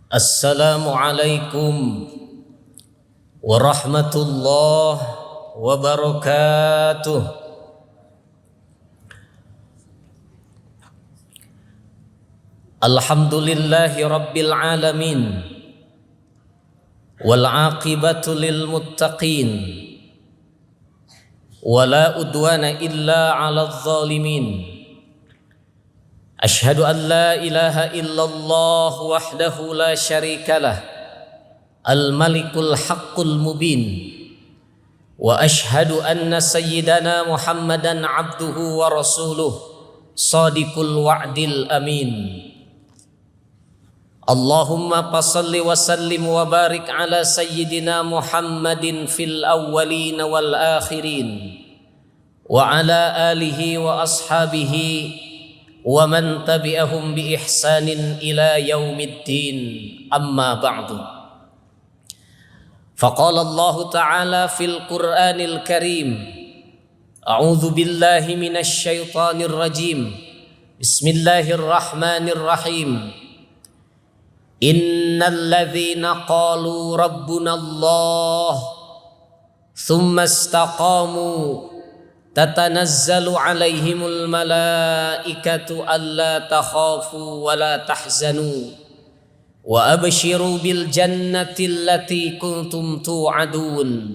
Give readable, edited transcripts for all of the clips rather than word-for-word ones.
Assalamualaikum warahmatullahi wabarakatuh. Alhamdulillahi rabbil alamin, wal aqibatu lil muttaqin, wala udwana illa 'alal zalimin. Ashhadu an la ilaha illallah wahdahu la syarika lah, al-malikul haqqul mubin. Wa ashhadu anna sayyidana Muhammadan abduhu wa rasuluh, sadiqul wa'dil amin. Allahumma salli wa sallim wa barik ala sayyidina Muhammadin fil awwalin wal akhirin, wa ala alihi wa ashabihi wa man tabi'ahum bi ihsanin ila yaumiddin, amma ba'du. Faqala Allah ta'ala fil Qur'anil Karim, a'udzu billahi minasy syaithanir rajim. Bismillahirrahmanirrahim. Innal ladzina qalu rabbuna Allah tsumma istaqamu tatanazzalu alaihimul malaikatu alla takhafu wa la tahzanu wa abshiru bil jannati allati kuntum tu'adun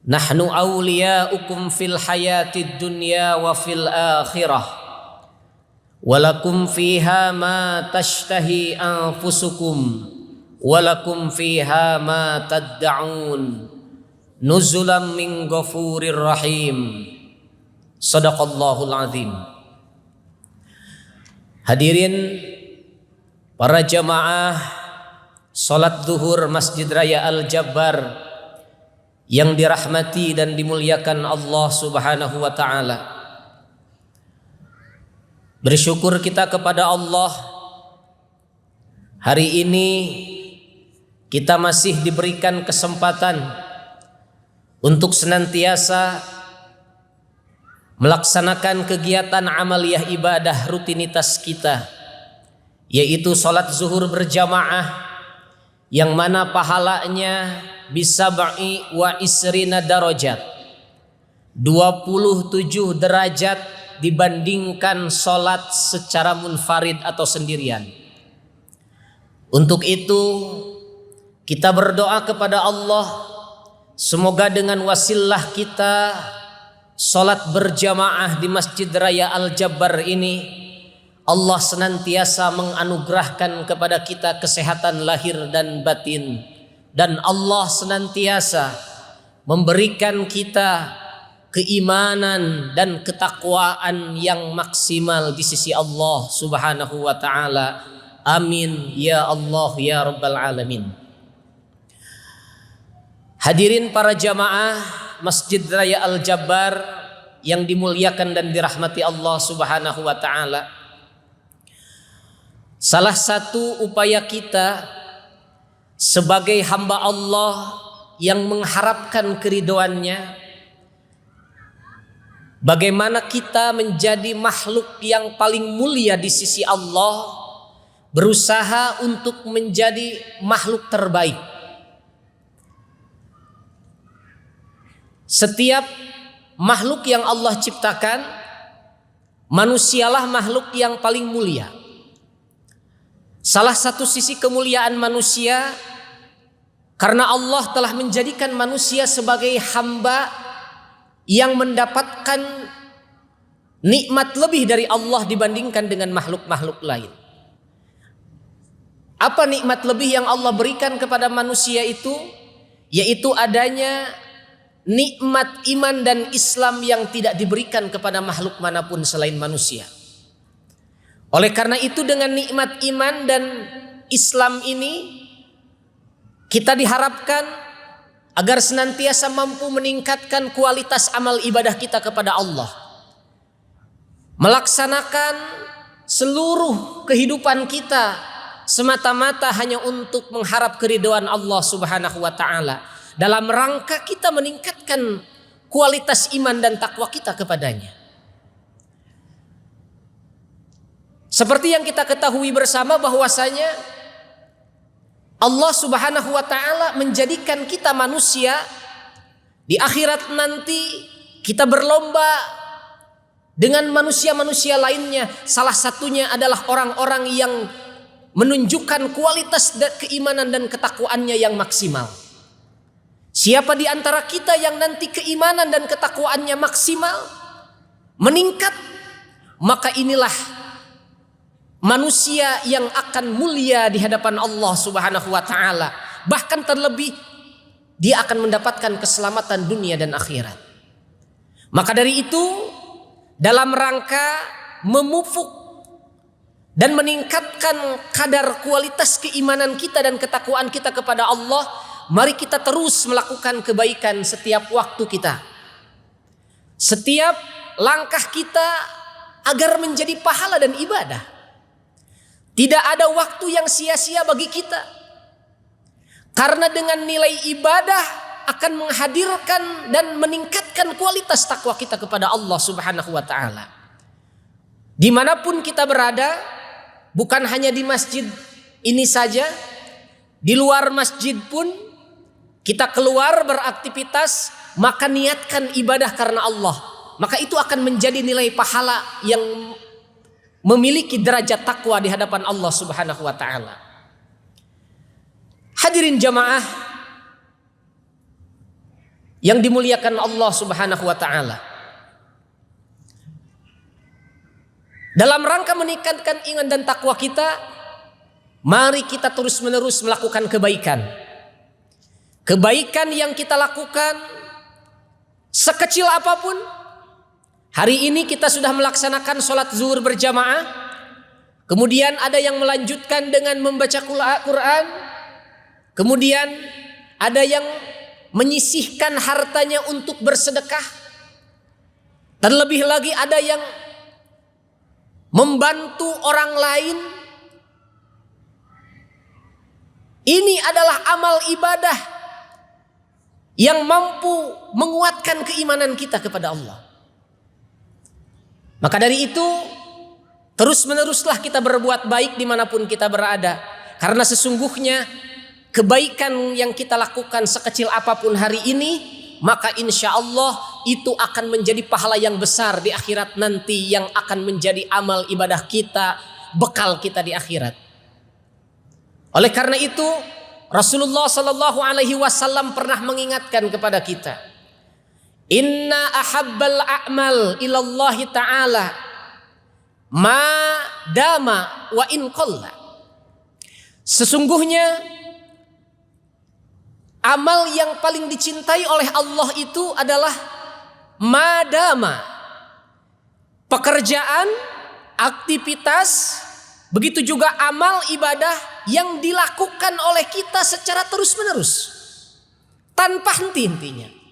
nahnu awliya'ukum fil hayatid dunya wa fil akhirah walakum fiha ma tashtahi anfusukum walakum fiha ma tad'un nuzulam min ghafurir rahim. Sadaqallahul azim. Hadirin para jamaah salat zuhur Masjid Raya Al-Jabbar yang dirahmati dan dimuliakan Allah Subhanahu wa taala. Bersyukur kita kepada Allah, hari ini kita masih diberikan kesempatan untuk senantiasa melaksanakan kegiatan amaliyah ibadah rutinitas kita, yaitu sholat zuhur berjamaah, yang mana pahalanya bisa ba'i wa isrina darajat, 27 derajat dibandingkan sholat secara munfarid atau sendirian. Untuk itu kita berdoa kepada Allah, semoga dengan wasilah kita sholat berjamaah di Masjid Raya Al-Jabbar ini, Allah senantiasa menganugerahkan kepada kita kesehatan lahir dan batin, dan Allah senantiasa memberikan kita keimanan dan ketakwaan yang maksimal di sisi Allah Subhanahu wa taala. Amin ya Allah ya rabbal alamin. Hadirin para jamaah Masjid Raya Al-Jabbar yang dimuliakan dan dirahmati Allah Subhanahu wa taala. Salah satu upaya kita sebagai hamba Allah yang mengharapkan keridhoannya, bagaimana kita menjadi makhluk yang paling mulia di sisi Allah, berusaha untuk menjadi makhluk terbaik. Setiap makhluk yang Allah ciptakan, manusialah makhluk yang paling mulia. Salah satu sisi kemuliaan manusia, karena Allah telah menjadikan manusia sebagai hamba yang mendapatkan nikmat lebih dari Allah dibandingkan dengan makhluk-makhluk lain. Apa nikmat lebih yang Allah berikan kepada manusia itu? Yaitu adanya nikmat iman dan Islam yang tidak diberikan kepada makhluk manapun selain manusia. Oleh karena itu, dengan nikmat iman dan Islam ini, kita diharapkan agar senantiasa mampu meningkatkan kualitas amal ibadah kita kepada Allah, melaksanakan seluruh kehidupan kita semata-mata hanya untuk mengharap keridhaan Allah Subhanahu wa taala, dalam rangka kita meningkatkan kualitas iman dan takwa kita kepadanya. Seperti yang kita ketahui bersama bahwasanya Allah Subhanahu wa taala menjadikan kita manusia di akhirat nanti kita berlomba dengan manusia-manusia lainnya. Salah satunya adalah orang-orang yang menunjukkan kualitas keimanan dan ketakwaannya yang maksimal. Siapa di antara kita yang nanti keimanan dan ketakwaannya maksimal, meningkat, maka inilah manusia yang akan mulia di hadapan Allah Subhanahu wa taala. Bahkan terlebih dia akan mendapatkan keselamatan dunia dan akhirat. Maka dari itu, dalam rangka memupuk dan meningkatkan kadar kualitas keimanan kita dan ketakwaan kita kepada Allah, mari kita terus melakukan kebaikan setiap waktu kita. Setiap langkah kita agar menjadi pahala dan ibadah. Tidak ada waktu yang sia-sia bagi kita. Karena dengan nilai ibadah akan menghadirkan dan meningkatkan kualitas takwa kita kepada Allah Subhanahu wa taala. Dimanapun kita berada, bukan hanya di masjid ini saja, di luar masjid pun kita keluar beraktivitas, maka niatkan ibadah karena Allah. Maka itu akan menjadi nilai pahala yang memiliki derajat takwa di hadapan Allah Subhanahu wa taala. Hadirin jamaah yang dimuliakan Allah Subhanahu wa taala. Dalam rangka meningkatkan iman dan takwa kita, mari kita terus-menerus melakukan kebaikan. Kebaikan yang kita lakukan sekecil apapun. Hari ini kita sudah melaksanakan sholat zuhur berjamaah. Kemudian ada yang melanjutkan dengan membaca Quran. Kemudian ada yang menyisihkan hartanya untuk bersedekah. Terlebih lagi ada yang membantu orang lain. Ini adalah amal ibadah yang mampu menguatkan keimanan kita kepada Allah. Maka dari itu, terus-meneruslah kita berbuat baik dimanapun kita berada. Karena sesungguhnya kebaikan yang kita lakukan sekecil apapun hari ini, maka insya Allah itu akan menjadi pahala yang besar di akhirat nanti, yang akan menjadi amal ibadah kita, bekal kita di akhirat. Oleh karena itu, Rasulullah Sallallahu Alaihi Wasallam pernah mengingatkan kepada kita, Inna ahabbal a'mal ilallahi ta'ala ma dama wa in qalla. Sesungguhnya amal yang paling dicintai oleh Allah itu adalah madama, pekerjaan, aktivitas, begitu juga amal ibadah yang dilakukan oleh kita secara terus-menerus tanpa henti-hentinya.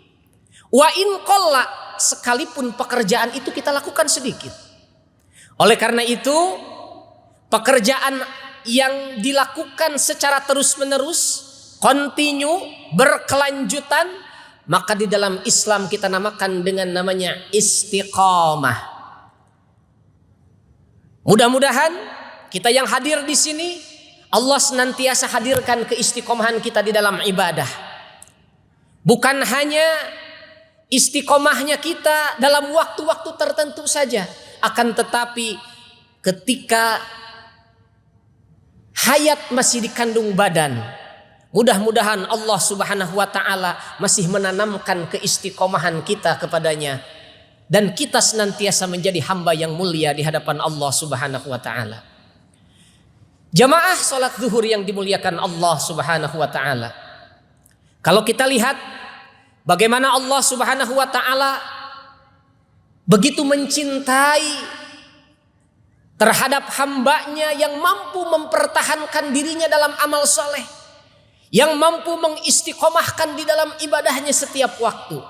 Wa in qalla, sekalipun pekerjaan itu kita lakukan sedikit. Oleh karena itu, pekerjaan yang dilakukan secara terus-menerus, continue, berkelanjutan, maka di dalam Islam kita namakan dengan namanya istiqamah. Mudah-mudahan kita yang hadir di sini, Allah senantiasa hadirkan keistiqomahan kita di dalam ibadah. Bukan hanya istiqomahnya kita dalam waktu-waktu tertentu saja, akan tetapi ketika hayat masih dikandung badan, mudah-mudahan Allah Subhanahu wa taala masih menanamkan keistiqomahan kita kepadanya, dan kita senantiasa menjadi hamba yang mulia di hadapan Allah Subhanahu wa taala. Jamaah salat zuhur yang dimuliakan Allah Subhanahu wa taala. Kalau kita lihat bagaimana Allah Subhanahu wa taala begitu mencintai terhadap hambanya yang mampu mempertahankan dirinya dalam amal soleh, yang mampu mengistiqomahkan di dalam ibadahnya setiap waktu.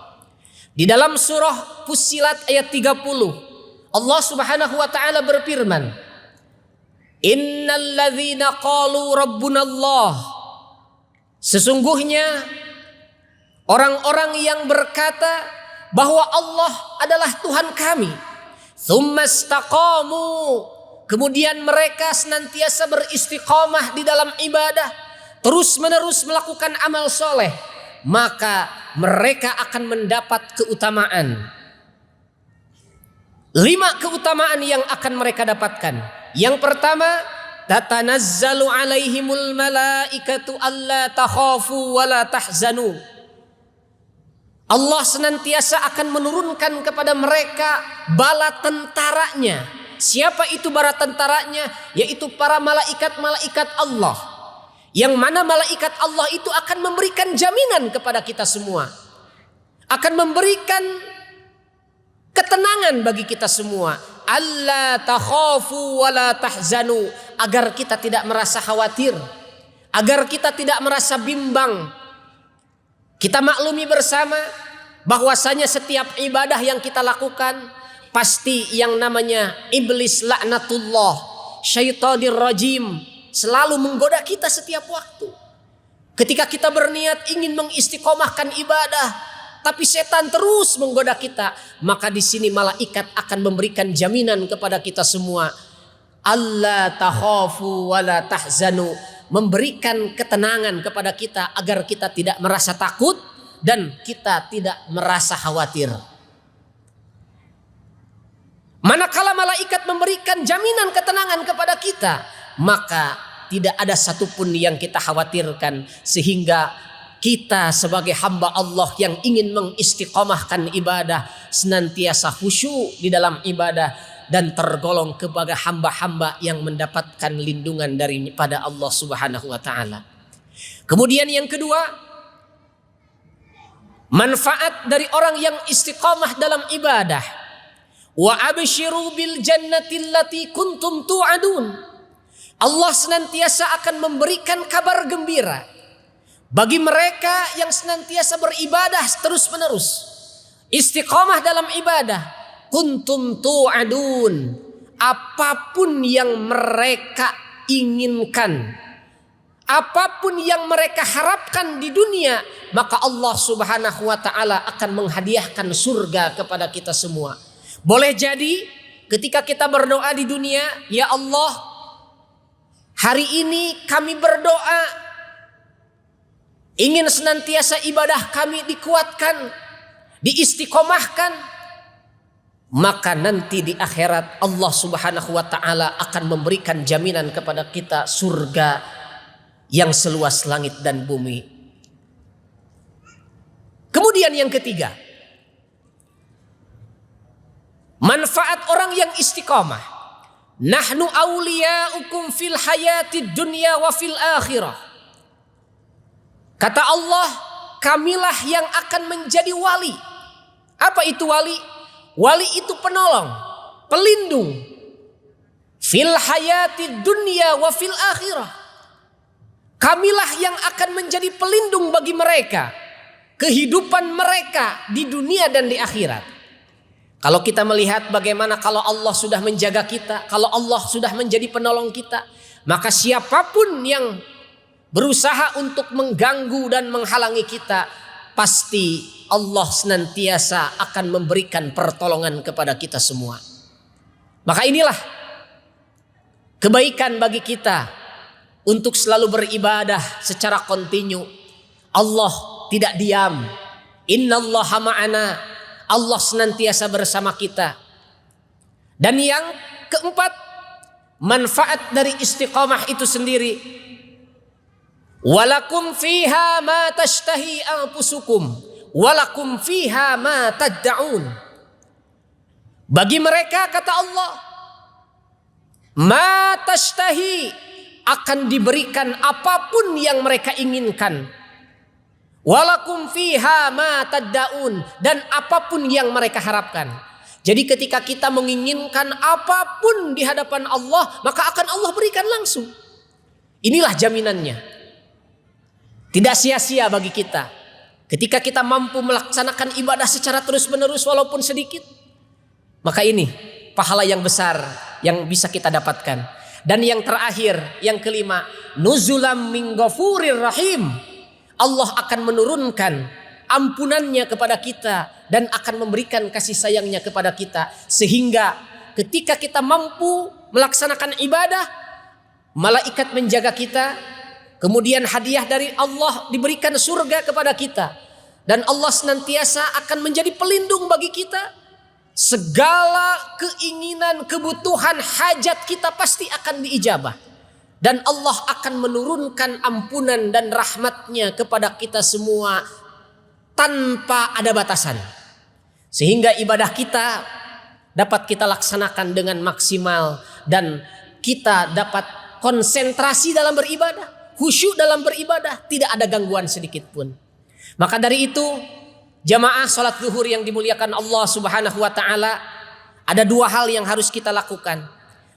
Di dalam surah Fussilat ayat 30, Allah Subhanahu wa taala berfirman, Innal ladzina qalu rabbunallah, sesungguhnya orang-orang yang berkata bahwa Allah adalah Tuhan kami, tsumma istaqamu, kemudian mereka senantiasa beristiqamah di dalam ibadah, terus-menerus melakukan amal soleh, maka mereka akan mendapat keutamaan. 5 keutamaan yang akan mereka dapatkan. Yang pertama, tatanazzalu alaihimul malaikatu alla takhafu wa la tahzanu. Allah senantiasa akan menurunkan kepada mereka bala tentaranya. Siapa itu bala tentaranya? Yaitu para malaikat-malaikat Allah. Yang mana malaikat Allah itu akan memberikan jaminan kepada kita semua. Akan memberikan ketenangan bagi kita semua. Alla takhafu wa la tahzanu, agar kita tidak merasa khawatir, agar kita tidak merasa bimbang. Kita maklumi bersama bahwasanya setiap ibadah yang kita lakukan pasti yang namanya iblis laknatullah, syaitanir rajim selalu menggoda kita setiap waktu. Ketika kita berniat ingin mengistiqomahkan ibadah, tapi setan terus menggoda kita, maka di sini malaikat akan memberikan jaminan kepada kita semua. Alla takhafu wa la tahzanu, memberikan ketenangan kepada kita agar kita tidak merasa takut dan kita tidak merasa khawatir. Manakala malaikat memberikan jaminan ketenangan kepada kita, maka tidak ada satupun yang kita khawatirkan, sehingga kita sebagai hamba Allah yang ingin mengistiqomahkan ibadah senantiasa khusyuk di dalam ibadah dan tergolong kepada hamba-hamba yang mendapatkan lindungan daripada Allah Subhanahu wa taala. Kemudian yang kedua, manfaat dari orang yang istiqomah dalam ibadah. Wa abshiru bil jannati allati kuntum tu'adun. Allah senantiasa akan memberikan kabar gembira bagi mereka yang senantiasa beribadah terus-menerus, istiqomah dalam ibadah. Kuntum tu'adun, apapun yang mereka inginkan, apapun yang mereka harapkan di dunia, maka Allah Subhanahu wa taala akan menghadiahkan surga kepada kita semua. Boleh jadi ketika kita berdoa di dunia, ya Allah, hari ini kami berdoa ingin senantiasa ibadah kami dikuatkan, diistiqomahkan, maka nanti di akhirat Allah Subhanahu wa taala akan memberikan jaminan kepada kita surga yang seluas langit dan bumi. Kemudian yang ketiga, manfaat orang yang istiqomah. Nahnu awliya'ukum fil hayatid dunya wa fil akhirah. Kata Allah, kamilah yang akan menjadi wali. Apa itu wali? Wali itu penolong, pelindung. Fil hayatid dunya wa fil akhirah. Kamilah yang akan menjadi pelindung bagi mereka, kehidupan mereka di dunia dan di akhirat. Kalau kita melihat bagaimana kalau Allah sudah menjaga kita, kalau Allah sudah menjadi penolong kita, maka siapapun yang berusaha untuk mengganggu dan menghalangi kita, pasti Allah senantiasa akan memberikan pertolongan kepada kita semua. Maka inilah kebaikan bagi kita untuk selalu beribadah secara kontinu. Allah tidak diam. Innallaha ma'ana. Allah senantiasa bersama kita. Dan yang keempat, manfaat dari istiqamah itu sendiri. Walakum fiha ma tashtahi anfusukum walakum fiha ma tad'un. Bagi mereka, kata Allah, ma tashtahi, akan diberikan apapun yang mereka inginkan. Walakum fiha ma tad'un, dan apapun yang mereka harapkan. Jadi ketika kita menginginkan apapun di hadapan Allah, maka akan Allah berikan langsung. Inilah jaminannya. Tidak sia-sia bagi kita ketika kita mampu melaksanakan ibadah secara terus-menerus walaupun sedikit. Maka ini pahala yang besar yang bisa kita dapatkan. Dan yang terakhir, yang kelima, nuzulam min ghafurir rahim. Allah akan menurunkan ampunannya kepada kita dan akan memberikan kasih sayangnya kepada kita, sehingga ketika kita mampu melaksanakan ibadah, malaikat menjaga kita, Kemudian hadiah dari Allah diberikan surga kepada kita. Dan Allah senantiasa akan menjadi pelindung bagi kita. Segala keinginan, kebutuhan, hajat kita pasti akan diijabah. Dan Allah akan menurunkan ampunan dan rahmatnya kepada kita semua tanpa ada batasan. Sehingga ibadah kita dapat kita laksanakan dengan maksimal. Dan kita dapat konsentrasi dalam beribadah. Khusyuk dalam beribadah, tidak ada gangguan sedikit pun. Maka dari itu, jamaah salat zuhur yang dimuliakan Allah Subhanahu wa taala, ada dua hal yang harus kita lakukan.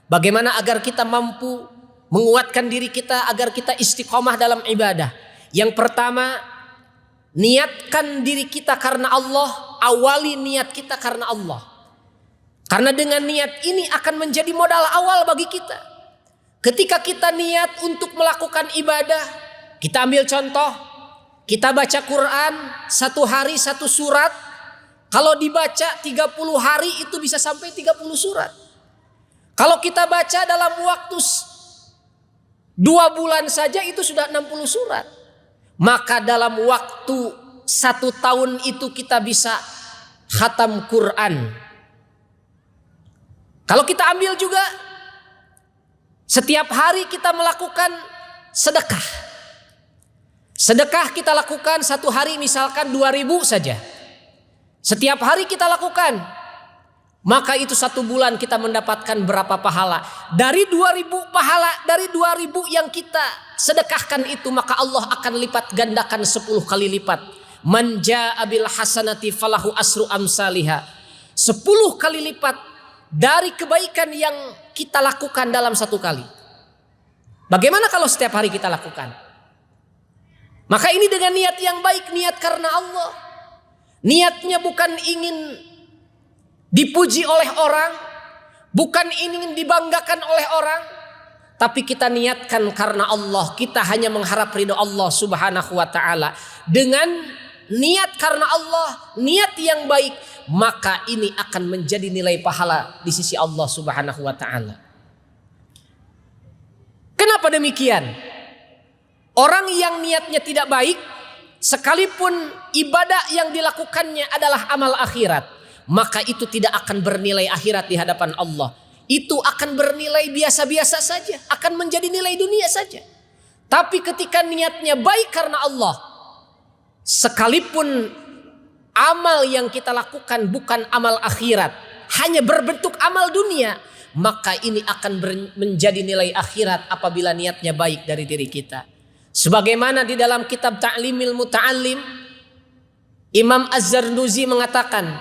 Bagaimana agar kita mampu menguatkan diri kita agar kita istiqomah dalam ibadah. Yang pertama, niatkan diri kita karena Allah, awali niat kita karena Allah. Karena dengan niat ini akan menjadi modal awal bagi kita. Ketika kita niat untuk melakukan ibadah, kita ambil contoh, kita baca Quran satu hari satu surat. Kalau dibaca 30 hari itu bisa sampai 30 surat. Kalau kita baca dalam waktu 2 bulan saja itu sudah 60 surat. Maka dalam waktu 1 tahun itu kita bisa khatam Quran. Kalau kita ambil juga, setiap hari kita melakukan sedekah. Sedekah kita lakukan satu hari misalkan 2.000 saja. Setiap hari kita lakukan. Maka itu 1 bulan kita mendapatkan berapa pahala. Dari 2.000 pahala, dari 2.000 yang kita sedekahkan itu, maka Allah akan lipat gandakan 10 kali lipat. Man jaa bil hasanati falahu asru amsalihha. 10 kali lipat dari kebaikan yang kita lakukan dalam 1 kali. Bagaimana kalau setiap hari kita lakukan? Maka ini dengan niat yang baik, niat karena Allah. Niatnya bukan ingin dipuji oleh orang, bukan ingin dibanggakan oleh orang, tapi kita niatkan karena Allah. Kita hanya mengharap ridho Allah Subhanahu wa taala. Dengan niat karena Allah, niat yang baik, maka ini akan menjadi nilai pahala di sisi Allah Subhanahu wa taala. Kenapa demikian? Orang yang niatnya tidak baik, sekalipun ibadah yang dilakukannya adalah amal akhirat, maka itu tidak akan bernilai akhirat di hadapan Allah. Itu akan bernilai biasa-biasa saja, akan menjadi nilai dunia saja. Tapi ketika niatnya baik karena Allah, sekalipun amal yang kita lakukan bukan amal akhirat, hanya berbentuk amal dunia, maka ini akan menjadi nilai akhirat apabila niatnya baik dari diri kita. Sebagaimana di dalam kitab Ta'limil Muta'allim, Imam Az-Zarnuzi mengatakan,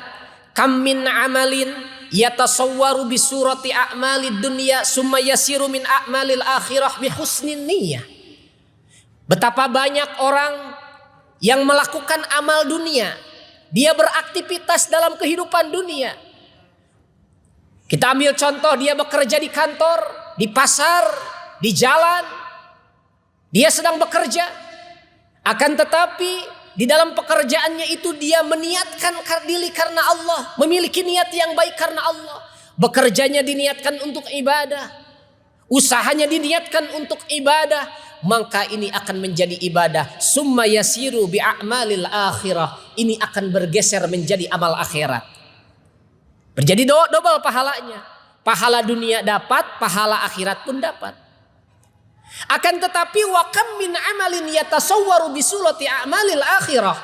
kam min amalin yatasawwaru bi surati a'malid dunya summa yasiru min a'malil akhirah bi husnin niyyah. Betapa banyak orang yang melakukan amal dunia, dia beraktivitas dalam kehidupan dunia. Kita ambil contoh, dia bekerja di kantor, di pasar, di jalan. Dia sedang bekerja. Akan tetapi di dalam pekerjaannya itu dia meniatkan diri karena Allah, memiliki niat yang baik karena Allah. Bekerjanya diniatkan untuk ibadah, usahanya diniatkan untuk ibadah, maka ini akan menjadi ibadah. Summa yasiru bi a'malil akhirah. Ini akan bergeser menjadi amal akhirat. Berjadi double pahalanya. Pahala dunia dapat, pahala akhirat pun dapat. Akan tetapi wa kam min amalin yatasawwaru bi sulati a'malil akhirah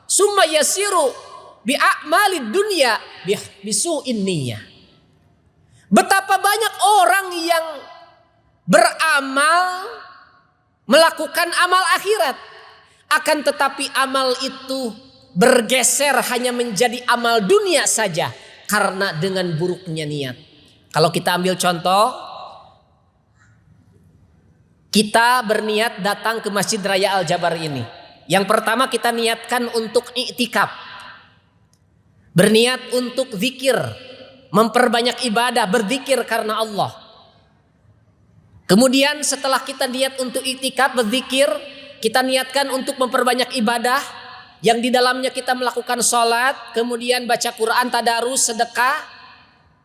summa yasiru bi a'malid dunya bi su'in niyyah. Betapa banyak orang yang beramal melakukan amal akhirat, akan tetapi amal itu bergeser hanya menjadi amal dunia saja karena dengan buruknya niat. Kalau kita ambil contoh, kita berniat datang ke Masjid Raya Al-Jabar ini. Yang pertama kita niatkan untuk i'tikaf. Berniat untuk zikir, memperbanyak ibadah, berzikir karena Allah. Kemudian setelah kita niat untuk i'tikaf, berzikir, kita niatkan untuk memperbanyak ibadah yang di dalamnya kita melakukan sholat, kemudian baca Quran, tadarus, sedekah.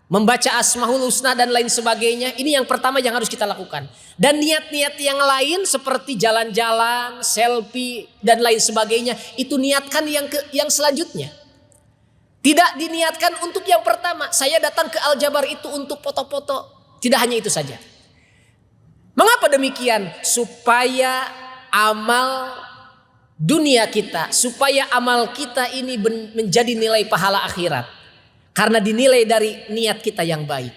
membaca Asmaul Husna dan lain sebagainya. Ini yang pertama yang harus kita lakukan. Dan niat-niat yang lain seperti jalan-jalan, selfie dan lain sebagainya, itu niatkan yang selanjutnya. Tidak diniatkan untuk yang pertama. Saya datang ke Al-Jabar itu untuk foto-foto. Tidak hanya itu saja. Mengapa demikian? Supaya amal dunia kita, supaya amal kita ini menjadi nilai pahala akhirat. Karena dinilai dari niat kita yang baik.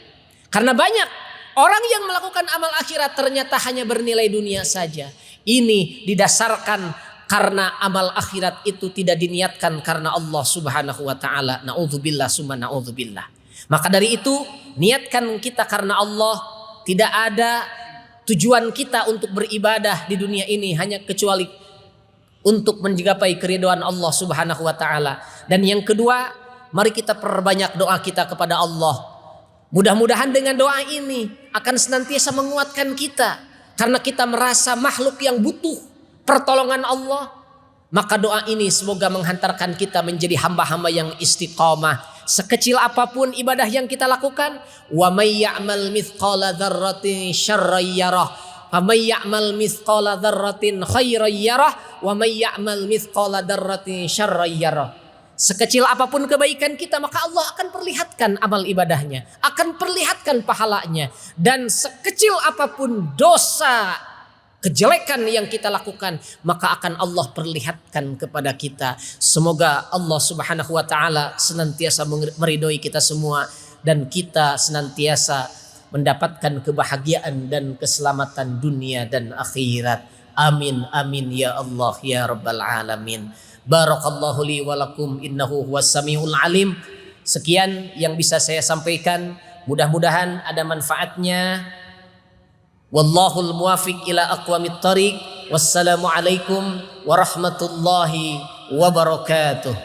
Karena banyak orang yang melakukan amal akhirat ternyata hanya bernilai dunia saja. Ini didasarkan karena amal akhirat itu tidak diniatkan karena Allah Subhanahu wa taala. Na'udzubillah summa na'udzubillah. Maka dari itu, niatkan kita karena Allah. Tidak ada tujuan kita untuk beribadah di dunia ini hanya kecuali untuk menggapai keridhaan Allah Subhanahu wa taala. Dan yang kedua, mari kita perbanyak doa kita kepada Allah. Mudah-mudahan dengan doa ini akan senantiasa menguatkan kita. Karena kita merasa makhluk yang butuh pertolongan Allah. Maka doa ini semoga menghantarkan kita menjadi hamba-hamba yang istiqamah. Sekecil apapun ibadah yang kita lakukan. Wa may ya'mal mithqala dzarratin syarran yarah. Wa may ya'mal mithqala dzarratin khairan yarah. Wa may ya'mal mithqala dzarratin syarran yarah. Sekecil apapun kebaikan kita, maka Allah akan perlihatkan amal ibadahnya, akan perlihatkan pahalanya. Dan sekecil apapun dosa, kejelekan yang kita lakukan, maka akan Allah perlihatkan kepada kita. Semoga Allah Subhanahu wa taala senantiasa meridhoi kita semua dan kita senantiasa mendapatkan kebahagiaan dan keselamatan dunia dan akhirat. Amin amin ya Allah ya rabbal alamin. Barakallahu li wa lakum innahu huwas samiul alim. Sekian yang bisa saya sampaikan, mudah-mudahan ada manfaatnya. Wallahul muwafiq ila aqwamit thariq. Wassalamu alaikum warahmatullahi wabarakatuh.